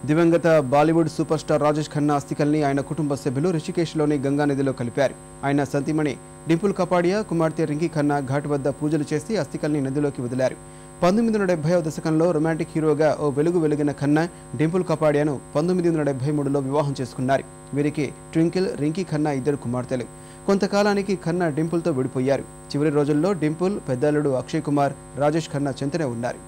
దివంగత Bollywood super star Rajesh Khanna అస్థికల్ని ఆయన కుటుంబ సభ్యులు రిషికేశ్లోని గంగా నదిలో కలిపారు. ఆయన సతీమణి డింపుల్ కపాడియా, కుమార్తె రింకీ ఖన్నా ఘాట్ వద్ద పూజలు చేసి అస్థికల్ని నదిలోకి వదిలారు. 1970వ దశకంలో రొమాంటిక్ హీరోగా ఓ వెలిగిన ఖన్నా డింపుల్ కపాడియాను 1973లో వివాహం చేసుకున్నారు. వీరికి ట్వింకిల్, రింకీ ఖన్నా ఇద్దరు కుమార్తెలు. కొంతకాలానికి ఖన్నా డింపుల్తో విడిపోయారు. చివరి రోజుల్లో డింపుల్, పెద్దల్లుడు అక్షయ్ కుమార్ రాజేష్ ఖన్నా చెంతనే ఉన్నారు.